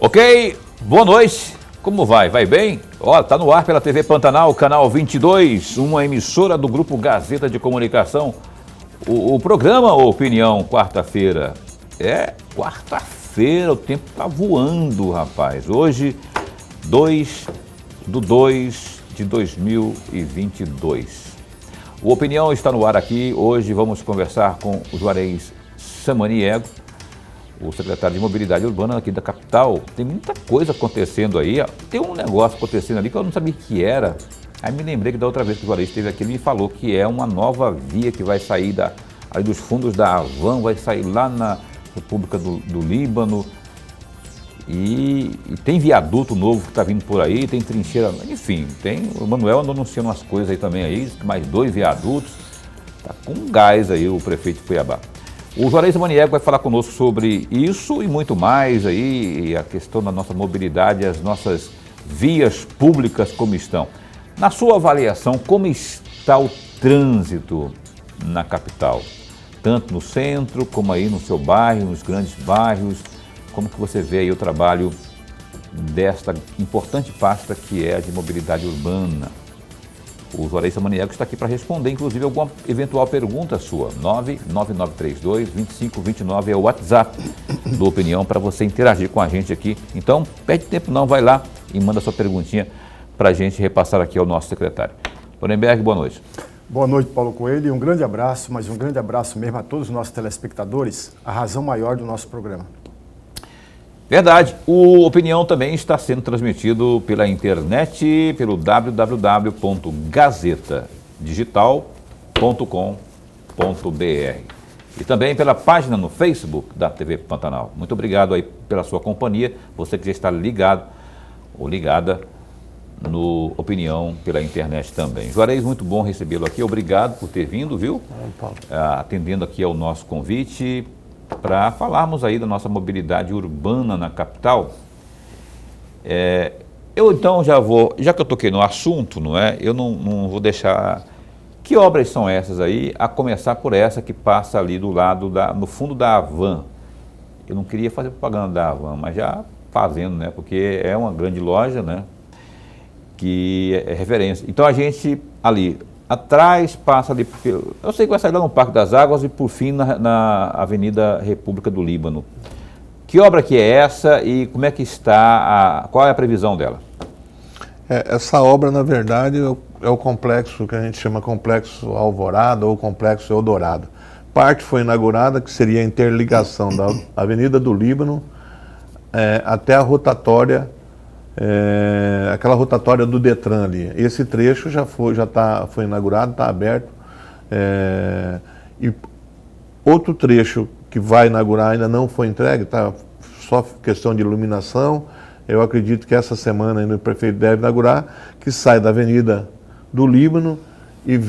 Ok, boa noite. Como vai? Vai bem? Ó, tá no ar pela TV Pantanal, canal 22, uma emissora do Grupo Gazeta de Comunicação. O programa Opinião, quarta-feira. É, quarta-feira, o tempo tá voando, rapaz. Hoje, 2/2/2022. O Opinião está no ar aqui. Hoje vamos conversar com o Juarez Samaniego, o secretário de Mobilidade Urbana aqui da capital. Tem muita coisa acontecendo aí. Tem um negócio acontecendo ali que eu não sabia que era. Aí me lembrei que da outra vez que o Juarez esteve aqui, ele me falou que é uma nova via que vai sair aí dos fundos da Havan, vai sair lá na República do Líbano. E tem viaduto novo que está vindo por aí, tem trincheira, enfim, o Manuel andou anunciando umas coisas aí também, mais 2 viadutos. Está com gás aí o prefeito de Cuiabá. O Juarez Samaniego vai falar conosco sobre isso e muito mais aí, a questão da nossa mobilidade, as nossas vias públicas como estão. Na sua avaliação, como está o trânsito na capital? Tanto no centro, como aí no seu bairro, nos grandes bairros. Como que você vê aí o trabalho desta importante pasta que é a de mobilidade urbana? O Juarez Samaniego está aqui para responder, inclusive, alguma eventual pergunta sua. 99932-2529 é o WhatsApp do Opinião para você interagir com a gente aqui. Então, perde tempo não, vai lá e manda sua perguntinha para a gente repassar aqui ao nosso secretário. Lorenberg, boa noite. Boa noite, Paulo Coelho, e um grande abraço, mas um grande abraço mesmo a todos os nossos telespectadores, a razão maior do nosso programa. Verdade. O Opinião também está sendo transmitido pela internet, pelo www.gazetadigital.com.br e também pela página no Facebook da TV Pantanal. Muito obrigado aí pela sua companhia, você que já está ligado ou ligada no Opinião pela internet também. Juarez, muito bom recebê-lo aqui, obrigado por ter vindo, viu? Atendendo aqui ao nosso convite, para falarmos aí da nossa mobilidade urbana na capital. Eu então já que eu toquei no assunto, não é? Eu não vou deixar... Que obras são essas aí? A começar por essa que passa ali do lado, no fundo da Havan. Eu não queria fazer propaganda da Havan, mas já fazendo, né? Porque é uma grande loja, né? Que é referência. Então a gente ali... Atrás passa ali, porque eu sei que vai sair lá no Parque das Águas e por fim na Avenida República do Líbano. Que obra que é essa e como é que está, qual é a previsão dela? Essa obra, na verdade, é o complexo que a gente chama Complexo Alvorada ou Complexo Eldorado. Parte foi inaugurada, que seria a interligação da Avenida do Líbano até a rotatória, aquela rotatória do Detran ali. Esse trecho foi inaugurado, está aberto. E outro trecho que vai inaugurar ainda não foi entregue, está só questão de iluminação. Eu acredito que essa semana ainda o prefeito deve inaugurar, que sai da Avenida do Líbano e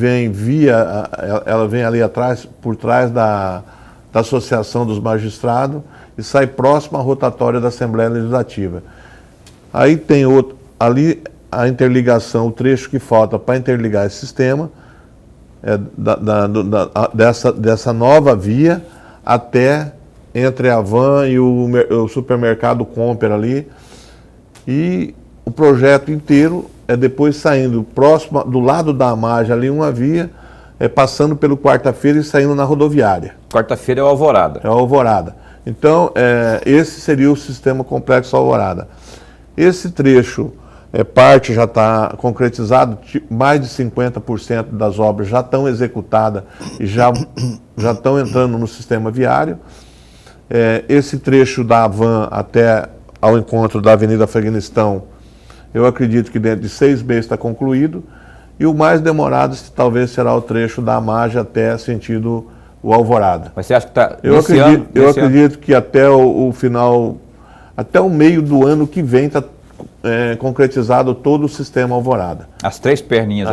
ela vem ali atrás, por trás da Associação dos Magistrados e sai próximo à rotatória da Assembleia Legislativa. Aí tem ali a interligação, o trecho que falta para interligar esse sistema, dessa nova via até entre a Van e o supermercado Comper ali. E o projeto inteiro é depois saindo próximo, do lado da margem ali, uma via, passando pelo Quarta-feira e saindo na rodoviária. Quarta-feira é o Alvorada. É o Alvorada. Então, esse seria o sistema Complexo Alvorada. Esse trecho, parte já está concretizado, mais de 50% das obras já estão executadas e já estão entrando no sistema viário. Esse trecho da Havan até ao encontro da Avenida Afeganistão, eu acredito que dentro de 6 meses está concluído. E o mais demorado talvez será o trecho da margem até sentido o Alvorada. Mas você acha que está... Eu acredito que até o final... Até o meio do ano que vem está concretizado todo o sistema Alvorada. As 3 perninhas,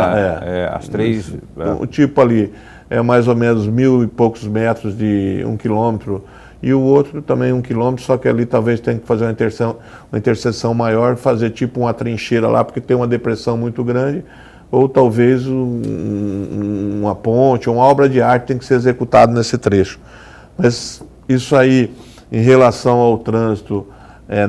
as 3... O tipo ali é mais ou menos 1.000 e poucos metros de 1 quilômetro e o outro também 1 quilômetro, só que ali talvez tenha que fazer uma interseção maior, fazer tipo uma trincheira lá, porque tem uma depressão muito grande, ou talvez uma ponte, uma obra de arte tem que ser executada nesse trecho. Mas isso aí, em relação ao trânsito,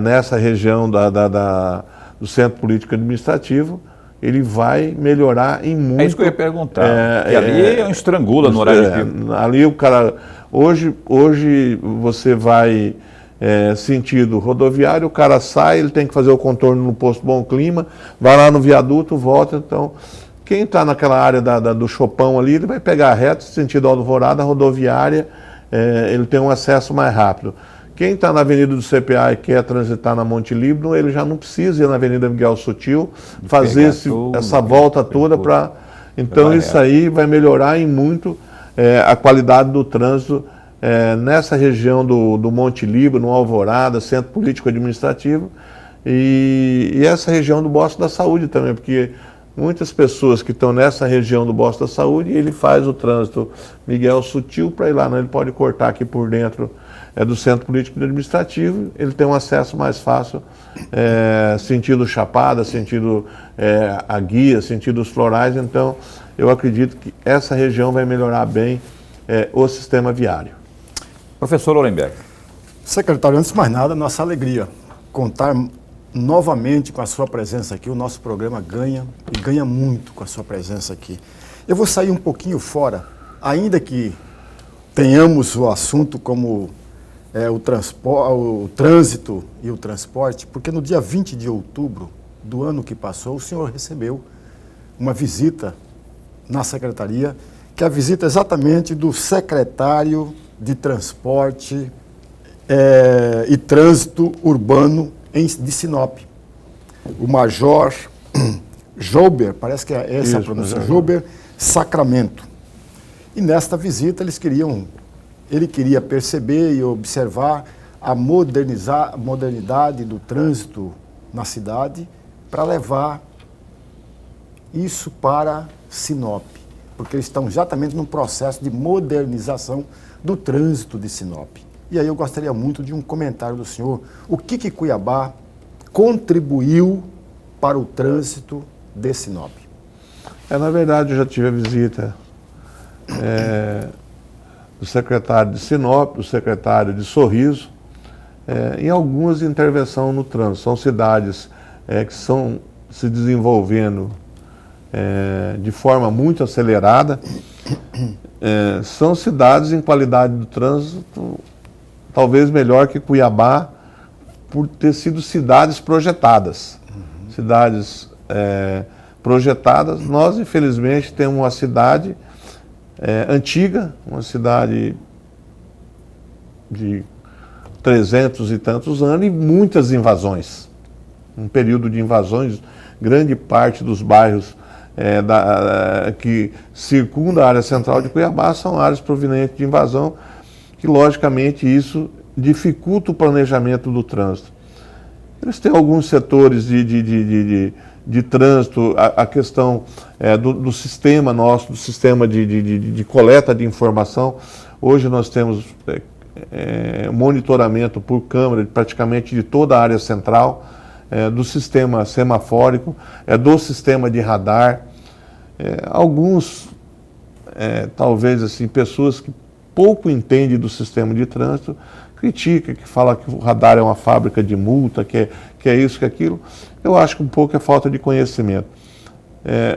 nessa região do centro político administrativo, ele vai melhorar em muito. É isso que eu ia perguntar. Porque ali é um estrangula no horário de pico. Ali o cara. Hoje você vai sentido rodoviário, o cara sai, ele tem que fazer o contorno no posto Bom Clima, vai lá no viaduto, volta. Então, quem está naquela área do Chopão ali, ele vai pegar reto, sentido Alvorada, rodoviária, ele tem um acesso mais rápido. Quem está na Avenida do CPA e quer transitar na Monte Líbano, ele já não precisa ir na Avenida Miguel Sutil, fazer essa volta toda para... Então isso aí vai melhorar em muito a qualidade do trânsito nessa região do Monte Líbano, Alvorada, Centro Político Administrativo, e essa região do Bosque da Saúde também, porque muitas pessoas que estão nessa região do Bosque da Saúde, ele faz o trânsito Miguel Sutil para ir lá, não, ele pode cortar aqui por dentro do Centro Político Administrativo, ele tem um acesso mais fácil, sentido Chapada, sentido a Guia, sentido os Florais. Então eu acredito que essa região vai melhorar bem o sistema viário. Professor Lorenberg. Secretário, antes de mais nada, nossa alegria contar novamente com a sua presença aqui. O nosso programa ganha e ganha muito com a sua presença aqui. Eu vou sair um pouquinho fora, ainda que tenhamos o assunto como o trânsito e o transporte, porque no dia 20 de outubro do ano que passou, o senhor recebeu uma visita na secretaria, que é a visita exatamente do secretário de Transporte e Trânsito Urbano de Sinop, o Major Jouber, parece que é essa a pronúncia, Jouber Sacramento. E nesta visita ele queria perceber e observar a modernidade do trânsito na cidade para levar isso para Sinop, porque eles estão exatamente num processo de modernização do trânsito de Sinop. E aí eu gostaria muito de um comentário do senhor, o que Cuiabá contribuiu para o trânsito de Sinop? Na verdade, eu já tive a visita do secretário de Sinop, do secretário de Sorriso, em algumas intervenções no trânsito. São cidades que estão se desenvolvendo de forma muito acelerada. São cidades em qualidade do trânsito talvez melhor que Cuiabá, por ter sido cidades projetadas. Cidades projetadas. Nós, infelizmente, temos uma cidade antiga, uma cidade de 300 e tantos anos e muitas invasões. Um período de invasões, grande parte dos bairros que circundam a área central de Cuiabá são áreas provenientes de invasão, que logicamente isso dificulta o planejamento do trânsito. Eles têm alguns setores de trânsito, a questão do sistema nosso, do sistema de coleta de informação. Hoje nós temos monitoramento por câmera praticamente de toda a área central, do sistema semafórico, do sistema de radar. Alguns, talvez assim, pessoas que pouco entendem do sistema de trânsito, critica, que fala que o radar é uma fábrica de multa, que é isso, que é aquilo. Eu acho que um pouco é falta de conhecimento.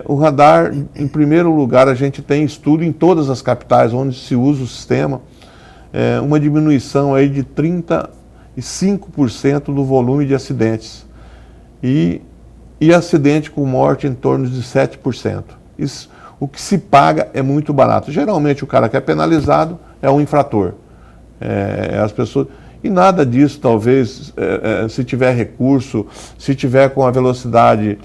O radar, em primeiro lugar, a gente tem estudo em todas as capitais onde se usa o sistema, uma diminuição aí de 35% do volume de acidentes. E acidente com morte em torno de 7%. Isso, o que se paga é muito barato. Geralmente o cara que é penalizado é um infrator. As pessoas... E nada disso, talvez, se tiver recurso, se tiver com a velocidade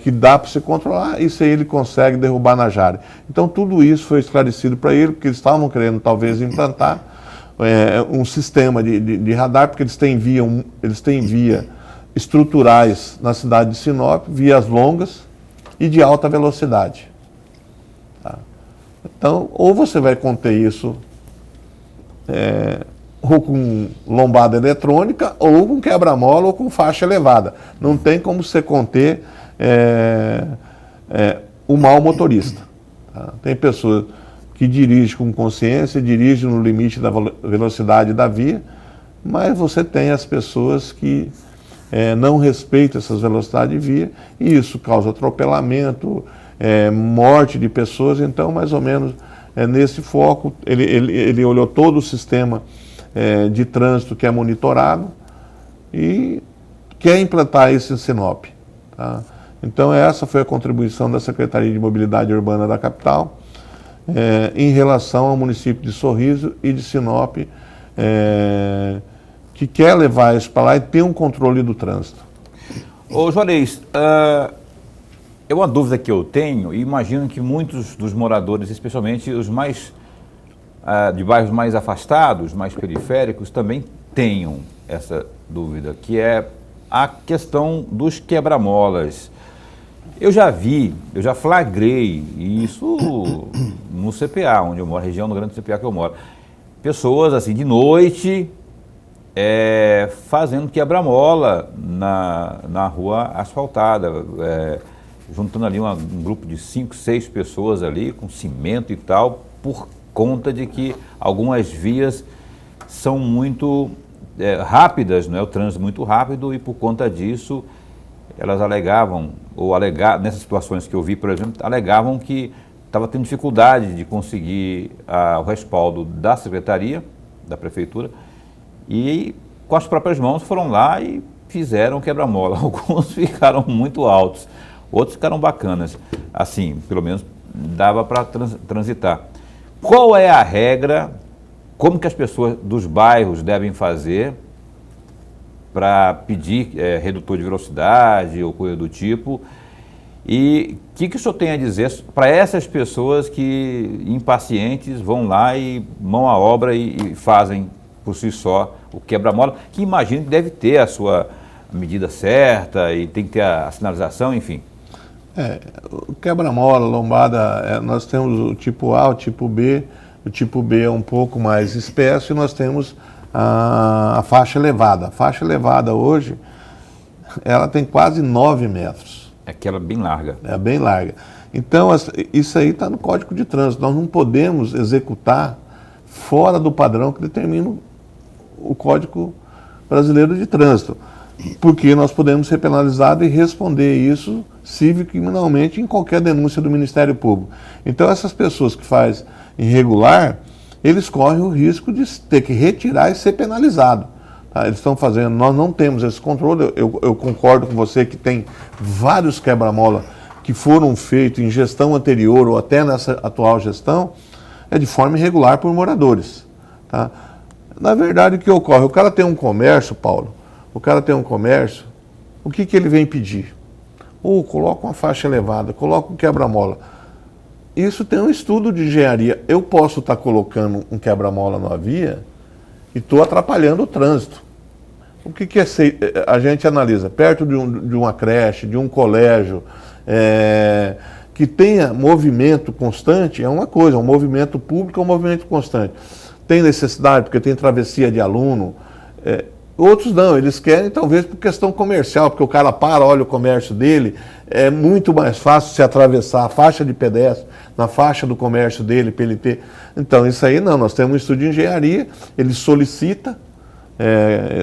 que dá para se controlar, isso aí ele consegue derrubar na Jari. Então tudo isso foi esclarecido para ele, porque eles estavam querendo talvez implantar um sistema de radar, porque eles têm via estruturais na cidade de Sinop, vias longas e de alta velocidade. Tá? Então, ou você vai conter isso ou com lombada eletrônica, ou com quebra-mola, ou com faixa elevada. Não tem como você conter o mau motorista. Tá? Tem pessoas que dirigem com consciência, dirigem no limite da velocidade da via, mas você tem as pessoas que não respeitam essas velocidades de via, e isso causa atropelamento, morte de pessoas. Então, mais ou menos, nesse foco, ele olhou todo o sistema de trânsito que é monitorado e quer implantar isso em Sinop. Tá? Então, essa foi a contribuição da Secretaria de Mobilidade Urbana da capital em relação ao município de Sorriso e de Sinop, que quer levar isso para lá e ter um controle do trânsito. Ô, Juarez, é uma dúvida que eu tenho, e imagino que muitos dos moradores, especialmente os mais de bairros mais afastados, mais periféricos, também tenham essa dúvida, que é a questão dos quebra-molas. Eu já flagrei isso no CPA, onde eu moro, região do grande CPA que eu moro. Pessoas assim, de noite, fazendo quebra-mola na rua asfaltada, juntando ali um grupo de 5, 6 pessoas ali, com cimento e tal, por conta de que algumas vias são muito rápidas, não é? O trânsito muito rápido, e por conta disso elas alegavam, nessas situações que eu vi, por exemplo, alegavam que estava tendo dificuldade de conseguir o respaldo da secretaria, da prefeitura, e com as próprias mãos foram lá e fizeram quebra-mola. Alguns ficaram muito altos, outros ficaram bacanas, assim, pelo menos dava para transitar. Qual é a regra, como que as pessoas dos bairros devem fazer para pedir redutor de velocidade ou coisa do tipo? E o que o senhor tem a dizer para essas pessoas que, impacientes, vão lá e mão à obra e fazem por si só o quebra-mola, que imagino que deve ter a sua medida certa e tem que ter a sinalização, enfim? O quebra-mola, lombada, nós temos o tipo A, o tipo B. O tipo B é um pouco mais espesso, e nós temos a faixa elevada. A faixa elevada hoje, ela tem quase 9 metros. É aquela bem larga. É bem larga. Então, isso aí está no Código de Trânsito. Nós não podemos executar fora do padrão que determina o Código Brasileiro de Trânsito, porque nós podemos ser penalizados e responder isso civil e criminalmente em qualquer denúncia do Ministério Público. Então, essas pessoas que fazem irregular, eles correm o risco de ter que retirar e ser penalizado. Tá? Eles estão fazendo, nós não temos esse controle. Eu concordo com você que tem vários quebra-mola que foram feitos em gestão anterior ou até nessa atual gestão, de forma irregular por moradores. Tá? Na verdade, o que ocorre? O cara tem um comércio, Paulo, o que ele vem pedir? Coloca uma faixa elevada, coloca um quebra-mola. Isso tem um estudo de engenharia. Eu posso estar colocando um quebra-mola na via e estou atrapalhando o trânsito. O que é a gente analisa? Perto de uma creche, de um colégio, que tenha movimento constante, é uma coisa, um movimento público é um movimento constante. Tem necessidade, porque tem travessia de aluno. Outros não, eles querem talvez por questão comercial, porque o cara olha o comércio dele, é muito mais fácil se atravessar a faixa de pedestre na faixa do comércio dele, para ele ter... Então, isso aí não, nós temos um estudo de engenharia, ele solicita,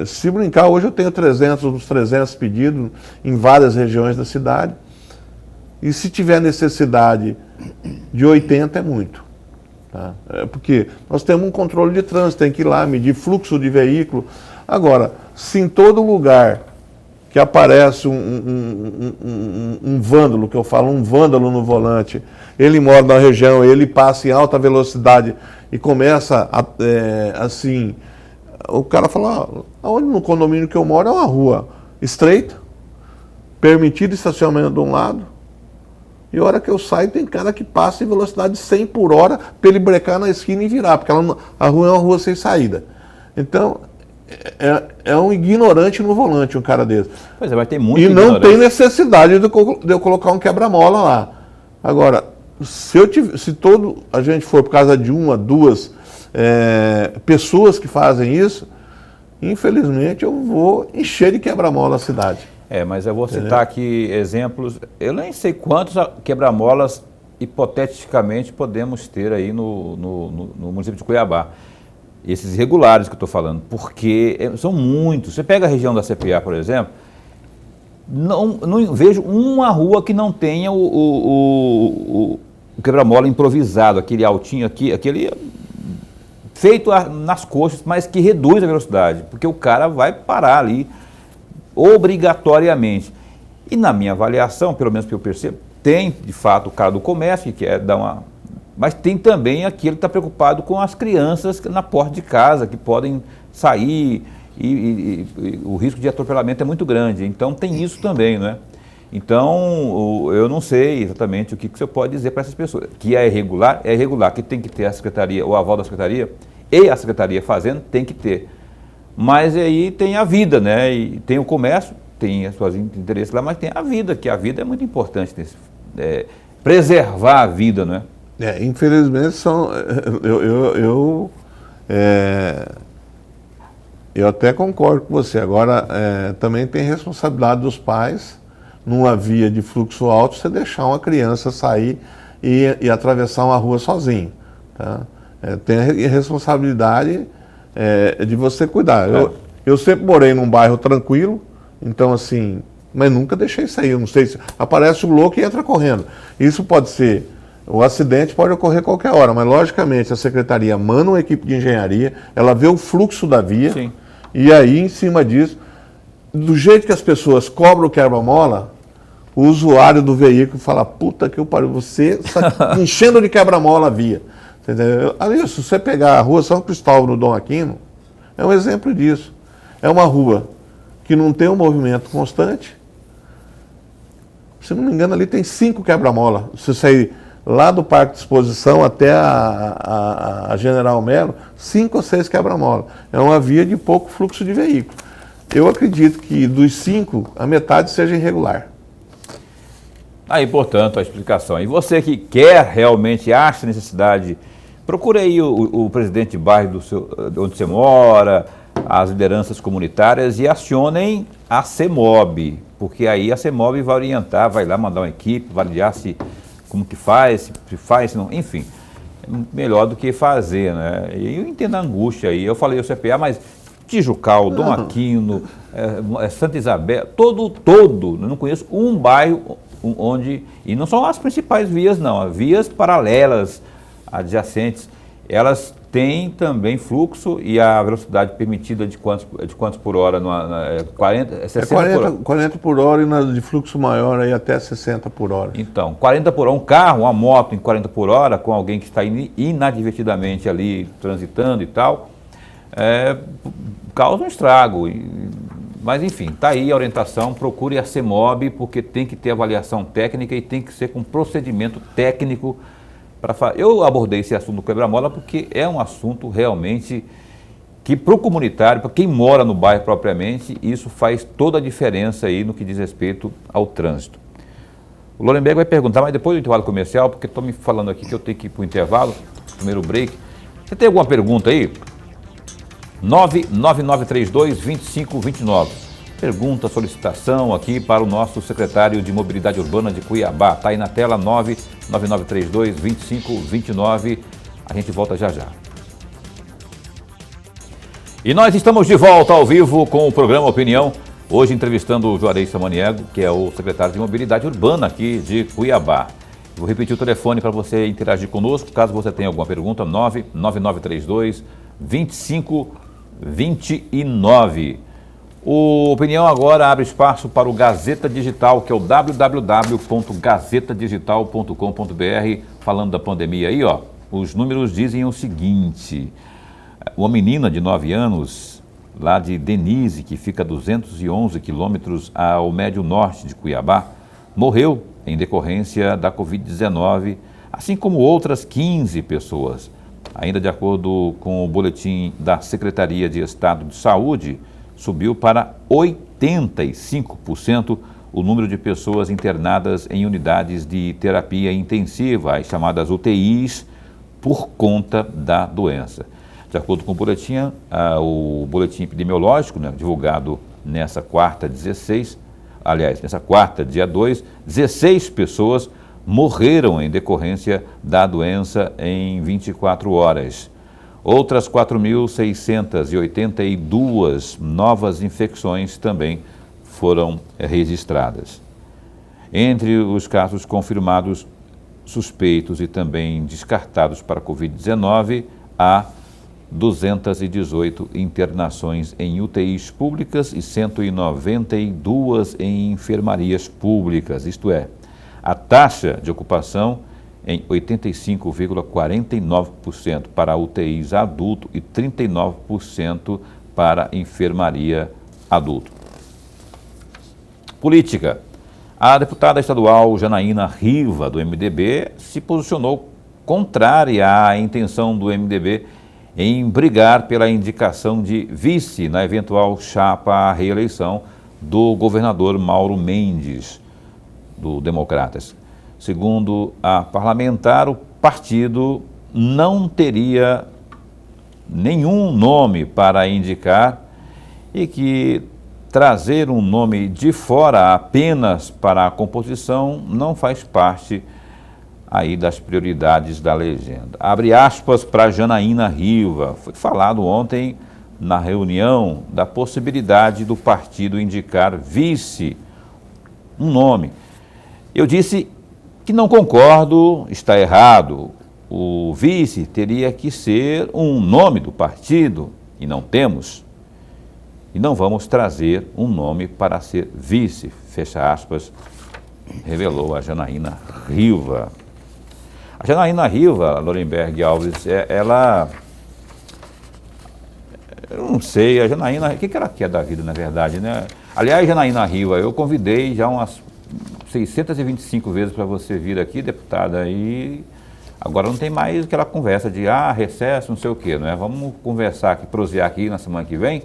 se brincar, hoje eu tenho 300 pedidos em várias regiões da cidade, e se tiver necessidade de 80 é muito. Tá? Porque nós temos um controle de trânsito, tem que ir lá medir fluxo de veículo. Agora, se em todo lugar que aparece um vândalo, que eu falo, um vândalo no volante, ele mora na região, ele passa em alta velocidade e começa assim, o cara fala, aonde no condomínio que eu moro é uma rua estreita, permitido estacionamento de um lado, e a hora que eu saio tem cara que passa em velocidade de 100 por hora para ele brecar na esquina e virar, porque a rua é uma rua sem saída. Então, é um ignorante no volante, um cara desse. Pois é, vai ter muito. E não tem necessidade de eu colocar um quebra-mola lá. Agora, se a gente for por causa de uma, duas pessoas que fazem isso, infelizmente eu vou encher de quebra-mola a cidade. Mas eu vou citar aqui exemplos. Eu nem sei quantos quebra-molas hipoteticamente podemos ter aí no município de Cuiabá. esses irregulares que eu estou falando, porque são muitos. Você pega a região da CPA, por exemplo, não vejo uma rua que não tenha o quebra-mola improvisado, aquele altinho aqui, aquele feito nas coxas, mas que reduz a velocidade, porque o cara vai parar ali obrigatoriamente. E na minha avaliação, pelo menos que eu percebo, tem de fato o cara do comércio que quer dar uma... Mas tem também aquele que está preocupado com as crianças na porta de casa, que podem sair e o risco de atropelamento é muito grande. Então tem isso também, né? Então eu não sei exatamente o que você pode dizer para essas pessoas. Que é irregular, que tem que ter a secretaria, o aval da secretaria, e a secretaria fazendo, tem que ter. Mas aí tem a vida, né? E tem o comércio, tem os seus interesses lá, mas tem a vida, que a vida é muito importante, preservar a vida, né? Infelizmente eu até concordo com você. Agora, também tem responsabilidade dos pais, numa via de fluxo alto, você deixar uma criança sair e atravessar uma rua sozinho. Tá? Tem a responsabilidade de você cuidar. Eu sempre morei num bairro tranquilo, então assim, mas nunca deixei sair. Eu não sei se aparece o louco e entra correndo. Isso pode ser... O acidente pode ocorrer a qualquer hora, mas logicamente a secretaria manda uma equipe de engenharia, ela vê o fluxo da via. Sim. E aí, em cima disso, do jeito que as pessoas cobram o quebra-mola, o usuário do veículo fala, puta que eu pariu, você está enchendo de quebra-mola a via. Entendeu? Ali, se você pegar a rua São Cristóvão no Dom Aquino, é um exemplo disso. É uma rua que não tem um movimento constante. Se não me engano, ali tem 5 quebra-mola. Se você sair lá do Parque de Exposição até a General Melo, 5 ou 6 quebra-mola. É uma via de pouco fluxo de veículo. Eu acredito que dos 5, a metade seja irregular. Aí, portanto, a explicação. E você que quer realmente, acha necessidade, procure aí o presidente de bairro onde você mora, as lideranças comunitárias e acionem a CEMOB, porque aí a CEMOB vai orientar, vai lá mandar uma equipe, validar se como que faz, se faz, se não, enfim, é melhor do que fazer, né? E eu entendo a angústia aí. Eu falei o CPA, mas Tijucal, Dom Aquino, Santa Isabel, todo, eu não conheço um bairro onde, e não são as principais vias não, vias paralelas, adjacentes, elas têm também fluxo e a velocidade permitida de quantos por hora? 60 40, por hora. 40 por hora e de fluxo maior aí até 60 por hora. Então, 40 por hora, um carro, uma moto em 40 por hora, com alguém que está inadvertidamente ali transitando e tal, causa um estrago. Mas enfim, está aí a orientação, procure a CEMOB, porque tem que ter avaliação técnica e tem que ser com procedimento técnico. Eu abordei esse assunto do quebra-mola porque é um assunto realmente que para o comunitário, para quem mora no bairro propriamente, isso faz toda a diferença aí no que diz respeito ao trânsito. O Lorenberg vai perguntar, mas depois do intervalo comercial, porque estou me falando aqui que eu tenho que ir para o intervalo, primeiro break. Você tem alguma pergunta aí? 99932-2529. Pergunta, solicitação aqui para o nosso secretário de Mobilidade Urbana de Cuiabá. Está aí na tela, 99932-2529. A gente volta já já. E nós estamos de volta ao vivo com o programa Opinião. Hoje entrevistando o Juarez Samaniego, que é o secretário de Mobilidade Urbana aqui de Cuiabá. Vou repetir o telefone para você interagir conosco, caso você tenha alguma pergunta, 99932-2529. O Opinião agora abre espaço para o Gazeta Digital, que é o www.gazetadigital.com.br. Falando da pandemia aí, ó, os números dizem o seguinte: uma menina de 9 anos, lá de Denise, que fica a 211 quilômetros ao médio norte de Cuiabá, morreu em decorrência da Covid-19, assim como outras 15 pessoas. Ainda de acordo com o boletim da Secretaria de Estado de Saúde, subiu para 85% o número de pessoas internadas em unidades de terapia intensiva, as chamadas UTIs, por conta da doença. De acordo com o boletim epidemiológico, né, divulgado nessa quarta, dia 2, 16 pessoas morreram em decorrência da doença em 24 horas. Outras 4.682 novas infecções também foram registradas. Entre os casos confirmados, suspeitos e também descartados para a Covid-19, há 218 internações em UTIs públicas e 192 em enfermarias públicas, isto é, a taxa de ocupação em 85,49% para UTIs adulto e 39% para enfermaria adulto. Política. A deputada estadual Janaína Riva, do MDB, se posicionou contrária à intenção do MDB em brigar pela indicação de vice na eventual chapa à reeleição do governador Mauro Mendes, do Democratas. Segundo a parlamentar, o partido não teria nenhum nome para indicar e que trazer um nome de fora apenas para a composição não faz parte aí das prioridades da legenda. Abre aspas para Janaína Riva. Foi falado ontem na reunião da possibilidade do partido indicar vice, um nome. Eu disse que não concordo, está errado. O vice teria que ser um nome do partido e não temos. E não vamos trazer um nome para ser vice, fecha aspas, revelou a Janaína Riva. A Janaína Riva, Lorenberg Alves, ela, eu não sei, a Janaína, o que ela quer da vida, na verdade, né? Aliás, Janaína Riva, eu convidei já umas 625 vezes para você vir aqui, deputada, e agora não tem mais aquela conversa de, recesso, não sei o quê, né? Vamos conversar aqui, prosear aqui na semana que vem,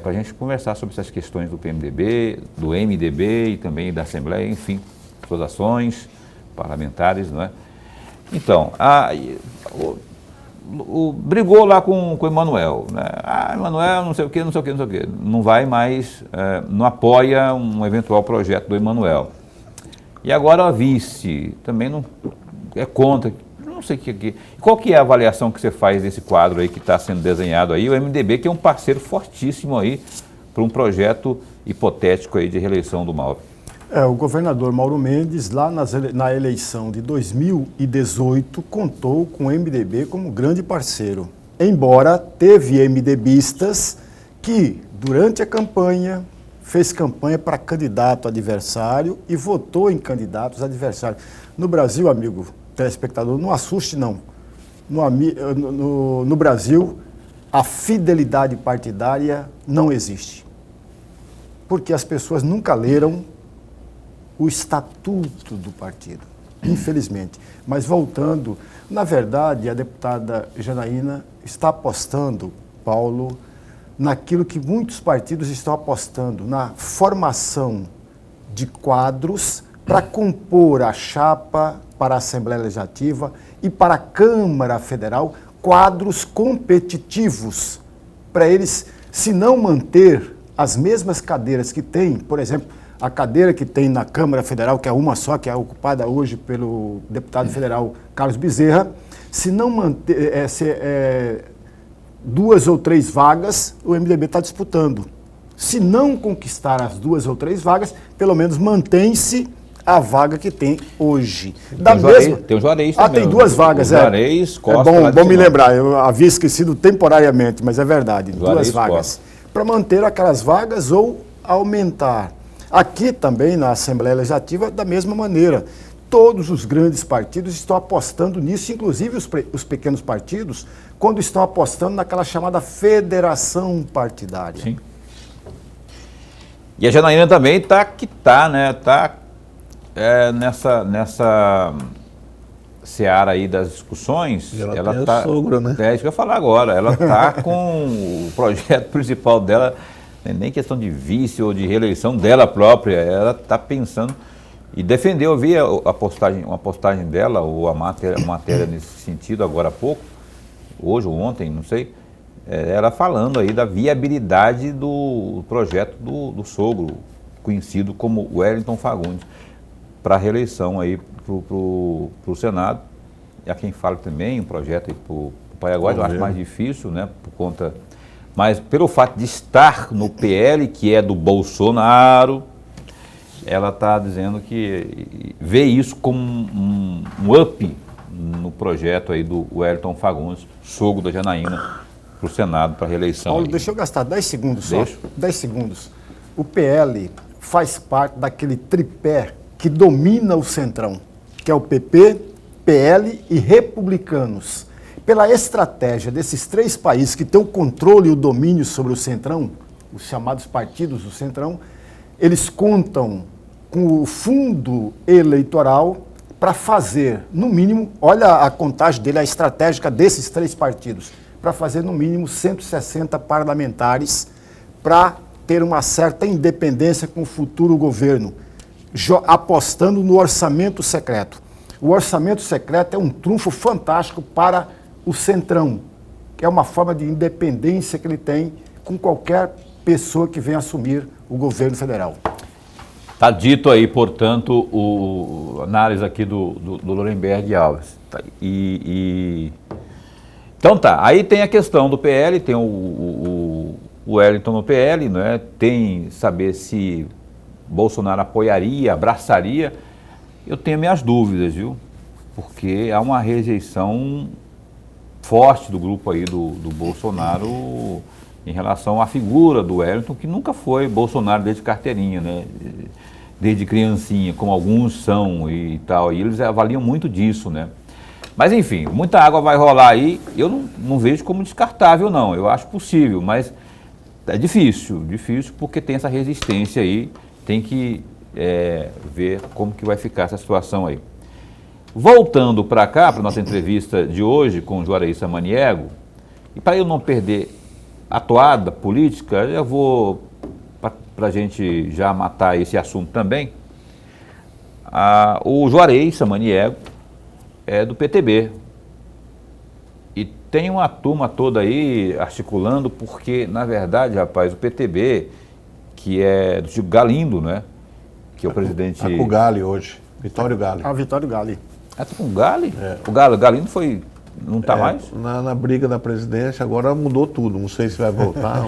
para a gente conversar sobre essas questões do PMDB, do MDB e também da Assembleia, enfim, suas ações parlamentares, não é? Então, brigou lá com o Emanuel, né? Emanuel, não sei o quê, não sei o quê, não sei o quê. Não vai mais, não apoia um eventual projeto do Emanuel. E agora a vice também não é contra. Não sei qual que é a avaliação que você faz desse quadro aí que está sendo desenhado aí, o MDB, que é um parceiro fortíssimo aí para um projeto hipotético aí de reeleição do Mauro. O governador Mauro Mendes, lá na eleição de 2018, contou com o MDB como grande parceiro. Embora teve MDBistas que, durante a campanha, fez campanha para candidato adversário e votou em candidatos adversários. No Brasil, amigo telespectador, não assuste não. No Brasil, a fidelidade partidária não existe. Porque as pessoas nunca leram o estatuto do partido, infelizmente. Mas voltando, na verdade, a deputada Janaína está apostando, Paulo, naquilo que muitos partidos estão apostando, na formação de quadros para compor a chapa para a Assembleia Legislativa e para a Câmara Federal, quadros competitivos, para eles, se não manter as mesmas cadeiras que tem, por exemplo, a cadeira que tem na Câmara Federal, que é uma só, que é ocupada hoje pelo deputado federal Carlos Bezerra, se não manter 2 ou 3 vagas, o MDB está disputando. Se não conquistar as 2 ou 3 vagas, pelo menos mantém-se a vaga que tem hoje. Tem o Juarez também. Tem 2 vagas. O Juarez, Costa. É bom me lembrar, eu havia esquecido temporariamente, mas é verdade, Juarez, 2 vagas. Para manter aquelas vagas ou aumentar. Aqui também, na Assembleia Legislativa, da mesma maneira. Todos os grandes partidos estão apostando nisso, inclusive os pequenos partidos, quando estão apostando naquela chamada federação partidária. Sim. E a Janaína também está nessa seara aí das discussões. Ela tá sogro, né? É isso que eu ia falar agora. Ela está com o projeto principal dela, nem questão de vice ou de reeleição dela própria, ela está pensando e defendeu. Eu vi uma postagem dela, ou a matéria nesse sentido agora há pouco, hoje ou ontem, não sei, ela falando aí da viabilidade do projeto do sogro, conhecido como Wellington Fagundes, para a reeleição aí para o Senado. E há quem fala também um projeto para o o Paiagós, eu acho mais difícil, né, por conta... Mas pelo fato de estar no PL, que é do Bolsonaro, ela está dizendo que vê isso como um up no projeto aí do Wellington Fagundes, sogro da Janaína, para o Senado, para a reeleição. Paulo, aí. deixa eu gastar 10 segundos só. Deixa. 10 segundos. O PL faz parte daquele tripé que domina o Centrão, que é o PP, PL e Republicanos. Pela estratégia desses três países que têm o controle e o domínio sobre o Centrão, os chamados partidos do Centrão, eles contam com o fundo eleitoral para fazer, no mínimo, olha a contagem dele, a estratégica desses três partidos, para fazer no mínimo 160 parlamentares para ter uma certa independência com o futuro governo, apostando no orçamento secreto. O orçamento secreto é um trunfo fantástico para o Centrão, que é uma forma de independência que ele tem com qualquer pessoa que venha assumir o governo federal. Está dito aí, portanto, a análise aqui do Lorenberg Alves. Então tá, aí tem a questão do PL, tem o Wellington no PL, né? Tem saber se Bolsonaro apoiaria, abraçaria. Eu tenho minhas dúvidas, viu? Porque há uma rejeição forte do grupo aí do Bolsonaro em relação à figura do Wellington, que nunca foi Bolsonaro desde carteirinha, né? Desde criancinha, como alguns são e tal, e eles avaliam muito disso, né? Mas enfim, muita água vai rolar aí, eu não vejo como descartável não, eu acho possível, mas é difícil porque tem essa resistência aí, tem que ver como que vai ficar essa situação aí. Voltando para cá, para a nossa entrevista de hoje com o Juarez Samaniego, e para eu não perder a toada política, eu vou, para a gente já matar esse assunto também, o Juarez Samaniego é do PTB. E tem uma turma toda aí articulando, porque, na verdade, rapaz, o PTB, que é do tipo Galindo, né? Que é o presidente... Está com o Gali hoje, Vitório Gali. Vitório Gali. Tá com o Gali? É. O Galindo foi... Não está mais? Na briga da presidência, agora mudou tudo. Não sei se vai voltar.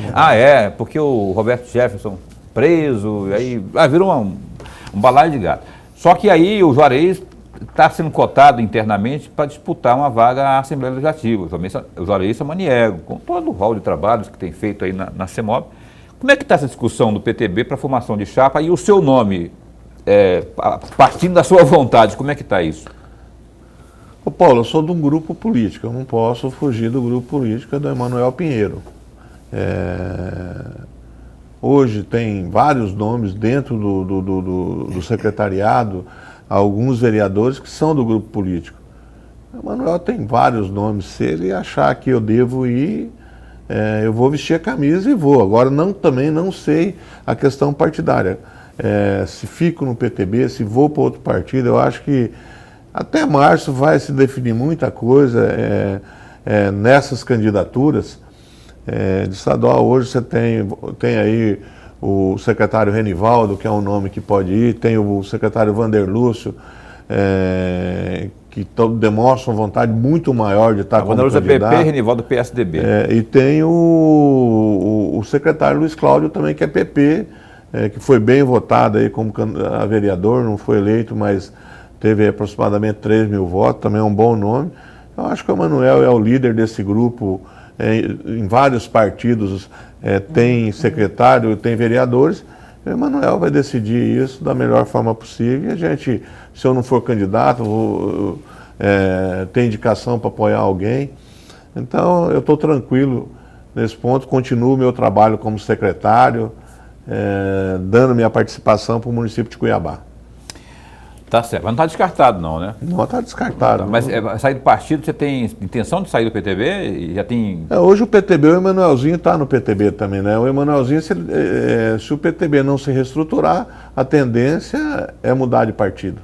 Porque o Roberto Jefferson preso, e aí virou um balaio de gato. Só que aí o Juarez está sendo cotado internamente para disputar uma vaga à Assembleia Legislativa, o Juarez Samaniego, com todo o rol de trabalhos que tem feito aí na CEMOB. Como é que está essa discussão do PTB para a formação de chapa e o seu nome, partindo da sua vontade, como é que está isso? Ô Paulo, eu sou de um grupo político, eu não posso fugir do grupo político do Emanuel Pinheiro. Hoje tem vários nomes dentro do secretariado, alguns vereadores que são do grupo político. O Emanuel tem vários nomes, se ele achar que eu devo ir, eu vou vestir a camisa e vou. Agora também não sei a questão partidária. Se fico no PTB, se vou para outro partido, eu acho que até março vai se definir muita coisa nessas candidaturas. De estadual, hoje você tem aí o secretário Renivaldo, que é um nome que pode ir, tem o secretário Vander Lúcio, que demonstram vontade muito maior de estar como candidato. Vander Lúcio é PP, Renivaldo PSDB. E tem o secretário Luiz Cláudio também, que é PP, que foi bem votado aí como vereador, não foi eleito, mas teve aproximadamente 3 mil votos, também é um bom nome. Eu acho que o Emanuel é o líder desse grupo. Em vários partidos tem secretário, tem vereadores. O Emanuel vai decidir isso da melhor forma possível. E a gente, se eu não for candidato, tem indicação para apoiar alguém. Então, eu estou tranquilo nesse ponto, continuo o meu trabalho como secretário, dando minha participação para o município de Cuiabá. Tá certo, mas não está descartado não, né? Não está descartado. Mas sair do partido, você tem intenção de sair do PTB? E já tem... Hoje o PTB, o Emanuelzinho está no PTB também, né? O Emanuelzinho, se o PTB não se reestruturar, a tendência é mudar de partido.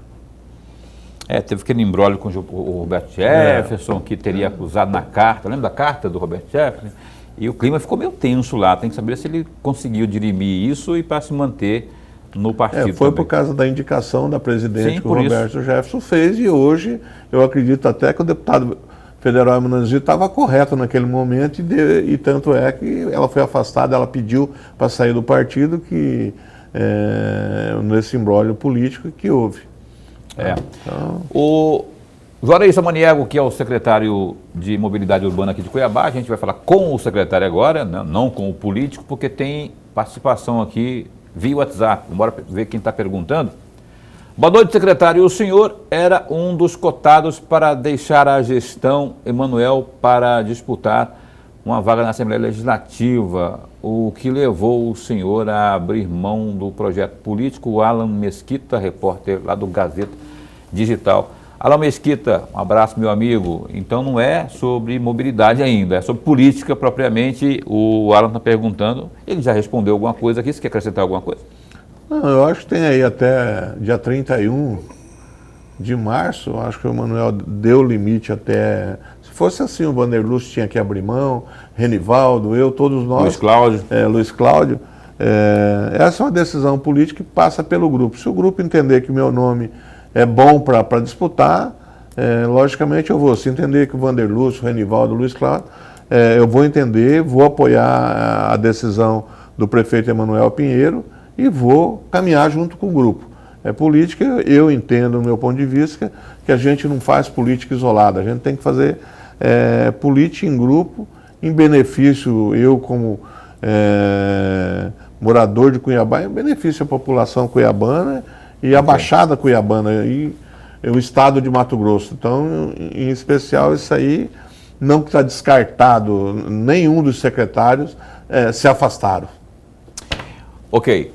Teve aquele imbróglio com o Roberto Jefferson, que teria acusado na carta, lembra da carta do Roberto Jefferson? E o clima ficou meio tenso lá, tem que saber se ele conseguiu dirimir isso e para se manter no partido. Foi também. Por causa da indicação da presidente. Sim, que o Roberto isso. Jefferson fez, e hoje eu acredito até que o deputado Federal Emanangê estava correta naquele momento e tanto é que ela foi afastada, ela pediu para sair do partido nesse imbróglio político que houve. Então... O Juarez Samaniego, que é o secretário de Mobilidade Urbana aqui de Cuiabá, a gente vai falar com o secretário agora, né? Não com o político, porque tem participação aqui via WhatsApp. Bora ver quem está perguntando. Boa noite, secretário. O senhor era um dos cotados para deixar a gestão Emanuel para disputar uma vaga na Assembleia Legislativa. O que levou o senhor a abrir mão do projeto político? O Alan Mesquita, repórter lá do Gazeta Digital. Alan Mesquita, um abraço, meu amigo. Então não é sobre mobilidade ainda, é sobre política propriamente. O Alan está perguntando, ele já respondeu alguma coisa aqui, você quer acrescentar alguma coisa? Não, eu acho que tem aí até dia 31 de março, eu acho que o Emanuel deu limite até... Se fosse assim, o Vanderlust tinha que abrir mão, Renivaldo, eu, todos nós... Luiz Cláudio. Essa é uma decisão política que passa pelo grupo. Se o grupo entender que o meu nome é bom para disputar, logicamente eu vou. Se entender que o Vanderlust, o Renivaldo, o Luiz Cláudio, eu vou entender, vou apoiar a decisão do prefeito Emanuel Pinheiro, e vou caminhar junto com o grupo. Política, eu entendo, do meu ponto de vista, que a gente não faz política isolada, a gente tem que fazer política em grupo, em benefício, eu como morador de Cuiabá, em benefício à população cuiabana e a Baixada Cuiabana e o estado de Mato Grosso. Então, em especial, isso aí não está descartado, nenhum dos secretários se afastaram. Ok.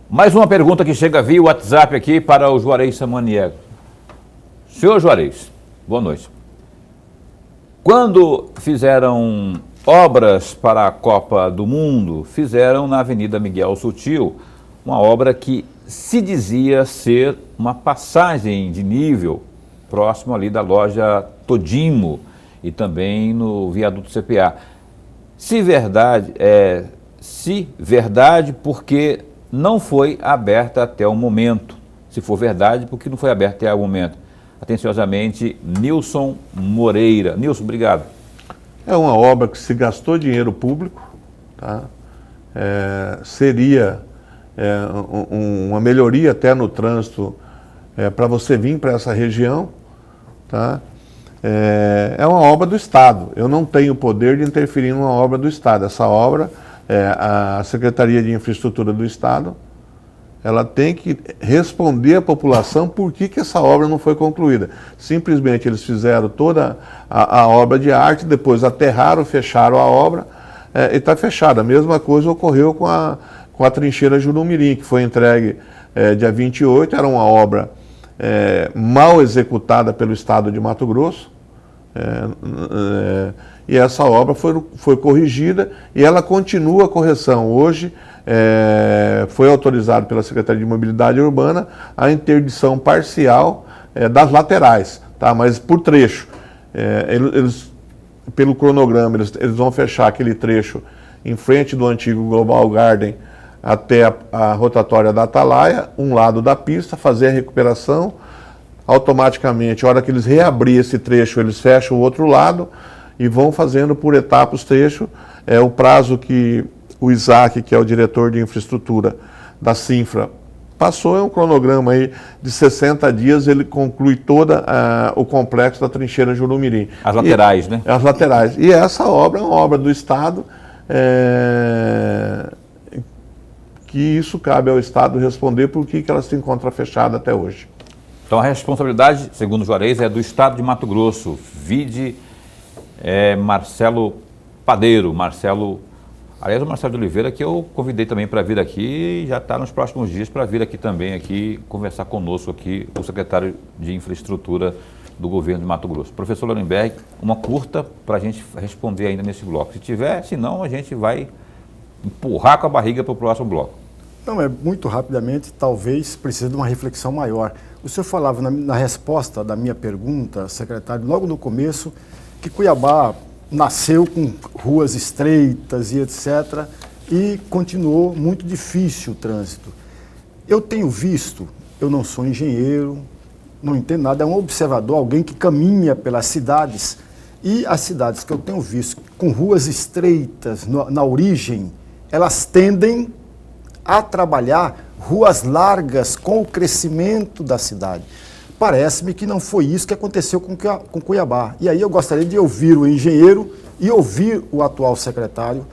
Mais uma pergunta que chega via WhatsApp aqui para o Juarez Samaniego. Senhor Juarez, boa noite. Quando fizeram obras para a Copa do Mundo, fizeram na Avenida Miguel Sutil uma obra que se dizia ser uma passagem de nível próximo ali da loja Todimo e também no viaduto CPA. Se verdade, porque não foi aberta até o momento. Se for verdade, porque não foi aberta até o momento. Atenciosamente, Nilson Moreira. Nilson, obrigado. É uma obra que se gastou dinheiro público, tá? Seria uma melhoria até no trânsito para você vir para essa região, tá? É uma obra do Estado. Eu não tenho o poder de interferir numa obra do Estado. Essa obra, a Secretaria de Infraestrutura do Estado, ela tem que responder à população por que essa obra não foi concluída. Simplesmente eles fizeram toda a obra de arte, depois aterraram, fecharam a obra e está fechada. A mesma coisa ocorreu com a trincheira Jurumirim, que foi entregue dia 28, era uma obra mal executada pelo Estado de Mato Grosso, e essa obra foi corrigida e ela continua a correção. Hoje foi autorizado pela Secretaria de Mobilidade Urbana a interdição parcial das laterais, tá? Mas por trecho. Eles, pelo cronograma, eles vão fechar aquele trecho em frente do antigo Global Garden até a rotatória da Atalaia, um lado da pista, fazer a recuperação. Automaticamente, a hora que eles reabrir esse trecho, eles fecham o outro lado e vão fazendo por etapas o trecho. O prazo que o Isaac, que é o diretor de infraestrutura da Cinfra, passou, um cronograma aí de 60 dias, ele conclui todo o complexo da trincheira Jurumirim. As laterais, né? As laterais. E essa obra é uma obra do Estado, que isso cabe ao Estado responder por que ela se encontra fechada até hoje. Então a responsabilidade, segundo o Juarez, é do Estado de Mato Grosso. Vide Marcelo Padeiro, aliás, o Marcelo de Oliveira, que eu convidei também para vir aqui e já está nos próximos dias para vir aqui também, aqui, conversar conosco aqui, o secretário de Infraestrutura do governo de Mato Grosso. Professor Lorenberg, uma curta para a gente responder ainda nesse bloco. Se tiver, senão a gente vai empurrar com a barriga para o próximo bloco. Não, muito rapidamente, talvez precise de uma reflexão maior. O senhor falava na resposta da minha pergunta, secretário, logo no começo, que Cuiabá nasceu com ruas estreitas e etc., e continuou muito difícil o trânsito. Eu tenho visto, eu não sou engenheiro, não entendo nada, é um observador, alguém que caminha pelas cidades, E as cidades que eu tenho visto com ruas estreitas na origem, elas tendem a trabalhar ruas largas com o crescimento da cidade. Parece-me que não foi isso que aconteceu com Cuiabá. E aí eu gostaria de ouvir o engenheiro e ouvir o atual secretário.